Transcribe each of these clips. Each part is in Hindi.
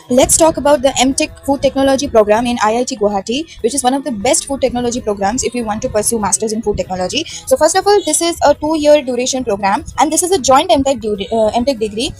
Let's talk about the MTech Food Technology program in IIT Guwahati, which is one of the best food technology programs if you want to pursue masters in food technology. So first of all, this is a 2 year duration program, and this is a joint MTech degree.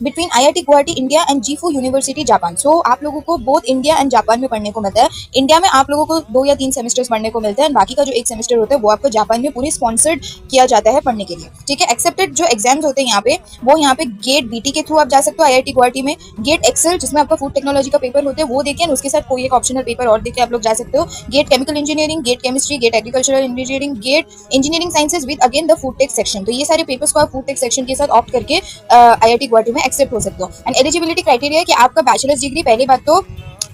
Between IIT Guwahati India and Gifu University Japan. So आप लोगों को बोथ इंडिया एंड जापान में पढ़ने को मिलता है. इंडिया में आप लोगों को 2 या 3 सेमेस्टर्स पढ़ने को मिलता है, बाकी का जो एक सेमेस्टर होता है वो आपको जापान में पूरी स्पॉन्सर्ड किया जाता है पढ़ने के लिए. ठीक है. एक्सेप्टेड जो एग्जाम्स होते हैं यहाँ पे, वो यहाँ पे गेट BT के थ्रू आप जा सकते हो IIT गुवाहाटी में. गेट एक्सेल जिसमें आपका फूड टेक्नोलॉजी का पेपर होता है वो देके, उसके साथ कोई एक ऑप्शनल पेपर और देके आप लोग जा सकते हो. GATE chemical engineering, GATE chemistry, GATE agricultural engineering, GATE engineering sciences with again the food tech section. तो ये सारे पेपर्स को आप फूड टेक सेक्शन के साथ ऑप्ट करके IIT गुवाहाटी में एक्सेप्ट हो सकते हो. एंड एलिजिबिलिटी क्राइटेरिया है कि आपका बैचलर्स डिग्री पहली बात तो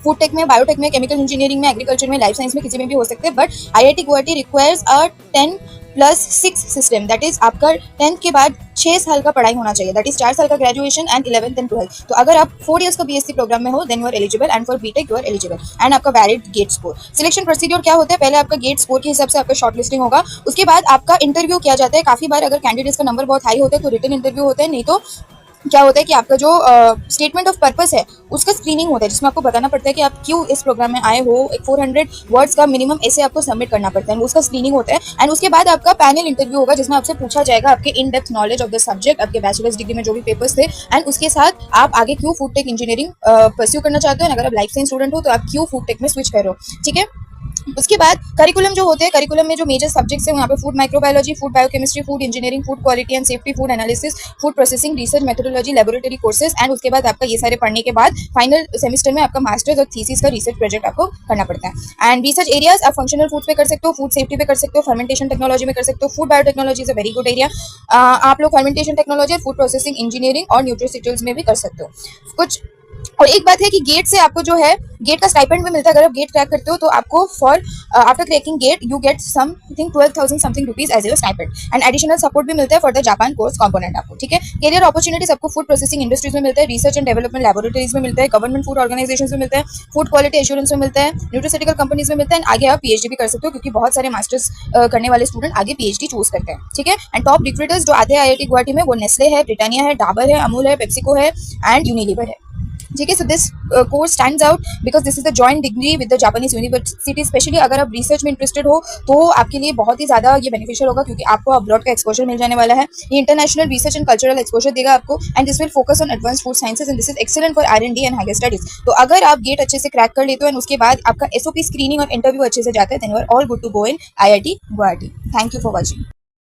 फूड टेक में, बायोटेक में, केमिकल इंजीनियरिंग में, एग्रीकल्चर में, लाइफ साइंस में किसी में भी हो सकते हैं. But IIT Guwahati requires a 10+6 system. That is आपका 10th के बाद 6 साल का पढ़ाई होना चाहिए. दैट इज 4 साल का graduation and 11th and 12th. तो अगर आप 4 years का BSc प्रोग्राम में हो then you are eligible, and for BTech you are eligible. And आपका valid GATE score. Selection procedure क्या होता है? पहले आपका गेट स्कोर के हिसाब से आपका शॉर्ट लिस्टिंग होगा. उसके बाद आपका इंटरव्यू किया जाता है. काफी बार अगर कैंडिडेट्स का नंबर बहुत हाई होता है तो रिटन इंटरव्यू होता है, नहीं तो क्या होता है कि आपका जो स्टेटमेंट ऑफ पर्पस है उसका स्क्रीनिंग होता है, जिसमें आपको बताना पड़ता है कि आप क्यों इस प्रोग्राम में आए हो. एक 400 वर्ड्स का मिनिमम ऐसे आपको सबमिट करना पड़ता है, उसका स्क्रीनिंग होता है. एंड उसके बाद आपका पैनल इंटरव्यू होगा जिसमें आपसे पूछा जाएगा आपके in depth knowledge of the subject, आपके बैचलर्स डिग्री में जो भी पेपर्स थे, एंड उसके साथ आप आगे क्यों फूड टेक इंजीनियरिंग परस्यू करना चाहते हो. अगर आप लाइफ साइंस स्टूडेंट हो तो आप क्यों फूड टेक में स्विच करो. ठीक है. उसके बाद करिकुलम जो होते हैं, करिकुलम में जो मेजर सब्जेक्ट्स हैं यहाँ पे food microbiology, food biochemistry, food engineering, food quality and safety, food analysis, food processing, research methodology, laboratory courses. And उसके बाद आपका ये सारे पढ़ने के बाद फाइनल सेमेस्टर में आपका मास्टर्स और थीसिस का रिसर्च प्रोजेक्ट आपको करना पड़ता है. एंड रिसर्च एरियाज आप फंक्शनल फूड पे कर सकते हो, फूड सेफ्टी पे कर सकते हो, फर्मेंटेशन टेक्नोलॉजी में कर सकते हो, food biotechnology is a very good area. आप लोग fermentation technology, food processing engineering और न्यूट्रिशियल्स में भी कर सकते हो कुछ. और एक बात है कि गेट से आपको जो है गेट का स्टाइपेंड भी मिलता है. अगर आप गेट क्रैक करते हो तो आपको for after cracking GATE you get something 12,000 something rupees as your stipend. And additional support भी मिलता है for the Japan course component आपको. ठीक है. करियर अपॉर्चुनिटीज आपको फूड प्रोसेसिंग इंडस्ट्रीज में मिलता है, रिसर्च एंड डेवलपमेंट लेबोरेटरीज में मिलता है, गवर्नमेंट फूड ऑर्गेनाइजेशन में मिलता है, फूड क्वालिटी एश्योरेंस में मिलता है, न्यूट्रिसिटिकल कंपनीज में मिलता है. एंड आगे आप PhD भी कर सकते हो क्योंकि बहुत सारे मास्टर्स करने वाले स्टूडेंट आगे PhD चूज करते हैं. ठीक है. एंड टॉप रिक्रूटर्स जो आते हैं IIT गुवाहाटी में वो नेस्ले है, ब्रिटानिया है, डाबर है, अमूल है, पेप्सिको है एंड यूनिलीवर है. ठीक है. So this course stands out because this is the joint degree with the Japanese university. Specially अगर आप रिसर्च में इंटरेस्टेड हो तो आपके लिए बहुत ही ज़्यादा ये बेनिफिशियल होगा क्योंकि आपको अब्रॉड का एक्सपोजर मिल जाने वाला है. ये international research and cultural exposure देगा आपको. And this will focus on advance food sciences and this is excellent for R&D and higher studies. तो अगर आप गेट अच्छे से क्रैक कर लेते हो एंड उसके बाद आपका SOP स्क्रीनिंग और इंटरव्यू अच्छे से जाता है then you are all good to go in IIT Guwahati. Thank you for watching.